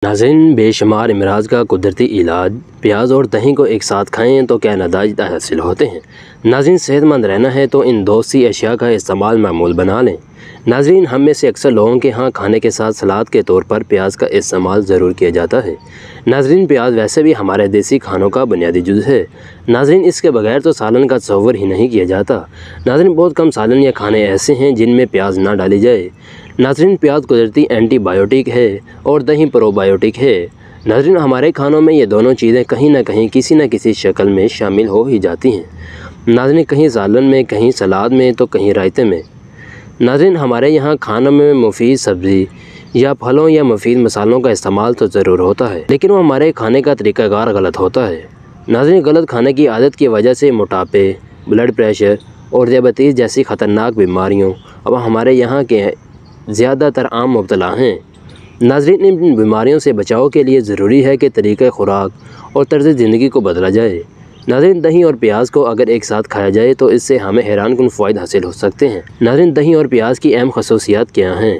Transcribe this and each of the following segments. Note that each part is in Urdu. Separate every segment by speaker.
Speaker 1: ناظرین، بے شمار امراض کا قدرتی علاج پیاز اور دہی کو ایک ساتھ کھائیں تو کیا نتائج حاصل ہوتے ہیں؟ ناظرین، صحت مند رہنا ہے تو ان دو سی اشیاء کا استعمال معمول بنا لیں۔ ناظرین، ہم میں سے اکثر لوگوں کے ہاں کھانے کے ساتھ سلاد کے طور پر پیاز کا استعمال ضرور کیا جاتا ہے۔ ناظرین، پیاز ویسے بھی ہمارے دیسی کھانوں کا بنیادی جز ہے۔ ناظرین، اس کے بغیر تو سالن کا تصور ہی نہیں کیا جاتا۔ ناظرین، بہت کم سالن یا کھانے ایسے ہیں جن میں پیاز نہ ڈالی جائے۔ ناظرین، پیاز قدرتی اینٹی بایوٹک ہے اور دہی پرو بایوٹک ہے۔ ناظرین، ہمارے کھانوں میں یہ دونوں چیزیں کہیں نہ کہیں کسی نہ کسی شکل میں شامل ہو ہی جاتی ہیں۔ ناظرین، کہیں سالن میں، کہیں سلاد میں تو کہیں رائتے میں۔ ناظرین، ہمارے یہاں کھانوں میں مفید سبزی یا پھلوں یا مفید مسالوں کا استعمال تو ضرور ہوتا ہے، لیکن وہ ہمارے کھانے کا طریقہ کار غلط ہوتا ہے۔ ناظرین، غلط کھانے کی عادت کی وجہ سے موٹاپے، بلڈ پریشر اور ذیابیطس جیسی خطرناک بیماریوں اب ہمارے یہاں کے زیادہ تر عام مبتلا ہیں۔ ناظرین، ان بیماریوں سے بچاؤ کے لیے ضروری ہے کہ طریقہ خوراک اور طرز زندگی کو بدلا جائے۔ ناظرین، دہی اور پیاز کو اگر ایک ساتھ کھایا جائے تو اس سے ہمیں حیران کن فوائد حاصل ہو سکتے ہیں۔ ناظرین، دہی اور پیاز کی اہم خصوصیات کیا ہیں؟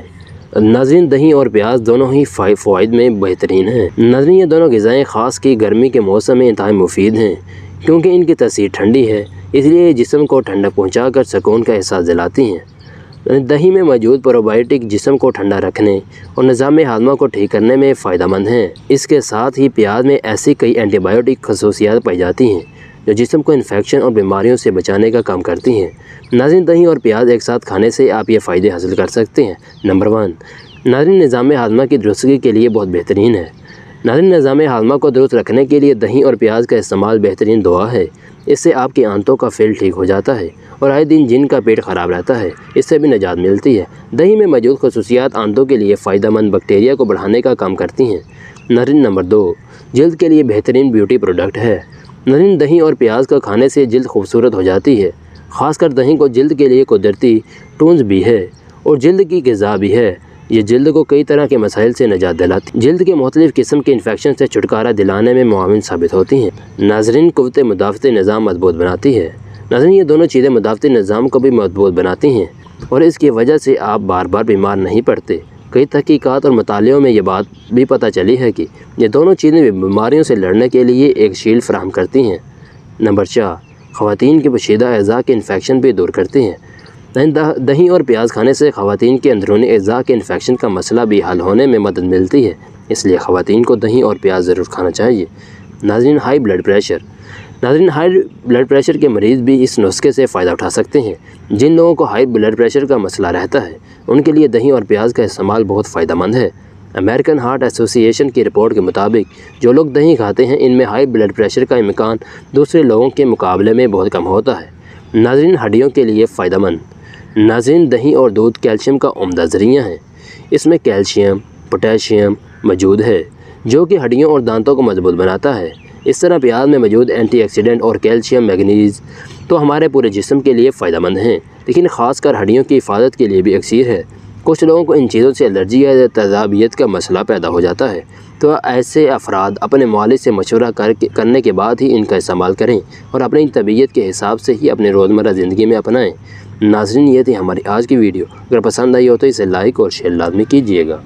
Speaker 1: ناظرین، دہی اور پیاز دونوں ہی فوائد میں بہترین ہیں۔ ناظرین، یہ دونوں غذائیں خاص کی گرمی کے موسم میں انتہائی مفید ہیں کیونکہ ان کی تاثیر ٹھنڈی ہے، اس لیے یہ جسم کو ٹھنڈک پہنچا کر سکون کا احساس دلاتی ہیں۔ دہی میں موجود پروبایوٹک جسم کو ٹھنڈا رکھنے اور نظام ہاضمہ کو ٹھیک کرنے میں فائدہ مند ہیں۔ اس کے ساتھ ہی پیاز میں ایسی کئی اینٹی بایوٹک خصوصیات پائی جاتی ہیں جو جسم کو انفیکشن اور بیماریوں سے بچانے کا کام کرتی ہیں۔ ناظرین، دہی اور پیاز ایک ساتھ کھانے سے آپ یہ فائدے حاصل کر سکتے ہیں۔ نمبر 1، ناظرین، نظام ہاضمہ کی درستگی کے لیے بہت بہترین ہے۔ ناظرین، نظام ہاضمہ کو درست رکھنے کے لیے دہی اور پیاز کا استعمال بہترین دوا ہے۔ اس سے آپ کی آنتوں کا فیل ٹھیک ہو جاتا ہے اور آئے دن جن کا پیٹ خراب رہتا ہے اس سے بھی نجات ملتی ہے۔ دہی میں موجود خصوصیات آنتوں کے لیے فائدہ مند بیکٹیریا کو بڑھانے کا کام کرتی ہیں۔ ناظرین، نمبر 2، جلد کے لیے بہترین بیوٹی پروڈکٹ ہے۔ ناظرین، دہی اور پیاز کا کھانے سے جلد خوبصورت ہو جاتی ہے۔ خاص کر دہی کو جلد کے لیے قدرتی ٹونز بھی ہے اور جلد کی غذا بھی ہے۔ یہ جلد کو کئی طرح کے مسائل سے نجات دلاتی ہے، جلد کے مختلف قسم کے انفیکشن سے چھٹکارا دلانے میں معاون ثابت ہوتی ہیں۔ ناظرین، قوت مدافعتی نظام مضبوط بناتی ہے۔ ناظرین، یہ دونوں چیزیں مدافعتی نظام کو بھی مضبوط بناتی ہیں اور اس کی وجہ سے آپ بار بار بیمار نہیں پڑتے۔ کئی تحقیقات اور مطالعوں میں یہ بات بھی پتہ چلی ہے کہ یہ دونوں چیزیں بیماریوں سے لڑنے کے لیے ایک شیلڈ فراہم کرتی ہیں۔ نمبر 4، خواتین کے پوشیدہ اعضاء کے انفیکشن بھی دور کرتی ہیں۔ دہی اور پیاز کھانے سے خواتین کے اندرونی اعضاء کے انفیکشن کا مسئلہ بھی حل ہونے میں مدد ملتی ہے، اس لیے خواتین کو دہی اور پیاز ضرور کھانا چاہیے۔ ناظرین، ہائی بلڈ پریشر۔ ناظرین، ہائی بلڈ پریشر کے مریض بھی اس نسخے سے فائدہ اٹھا سکتے ہیں۔ جن لوگوں کو ہائی بلڈ پریشر کا مسئلہ رہتا ہے ان کے لیے دہی اور پیاز کا استعمال بہت فائدہ مند ہے۔ امریکن ہارٹ ایسوسی ایشن کی رپورٹ کے مطابق جو لوگ دہی کھاتے ہیں ان میں ہائی بلڈ پریشر کا امکان دوسرے لوگوں کے مقابلے میں بہت کم ہوتا ہے۔ ناظرین، ہڈیوں کے لیے فائدہ مند۔ ناظرین، دہی اور دودھ کیلشیم کا عمدہ ذریعہ ہیں۔ اس میں کیلشیم، پوٹاشیم موجود ہے جو کہ ہڈیوں اور دانتوں کو مضبوط بناتا ہے۔ اس طرح پیاز میں موجود اینٹی آکسیڈنٹ اور کیلشیم مینگنیز تو ہمارے پورے جسم کے لیے فائدہ مند ہیں، لیکن خاص کر ہڈیوں کی حفاظت کے لیے بھی یکسیر ہے۔ کچھ لوگوں کو ان چیزوں سے الرجی یا تذابیت کا مسئلہ پیدا ہو جاتا ہے، تو ایسے افراد اپنے معالج سے مشورہ کرنے کے بعد ہی ان کا استعمال کریں اور اپنی طبیعت کے حساب سے ہی اپنے روزمرہ زندگی میں اپنائیں۔ ناظرین، یہ تھی ہماری آج کی ویڈیو۔ اگر پسند آئی ہو تو اسے لائک اور شیئر لازمی کیجیے گا۔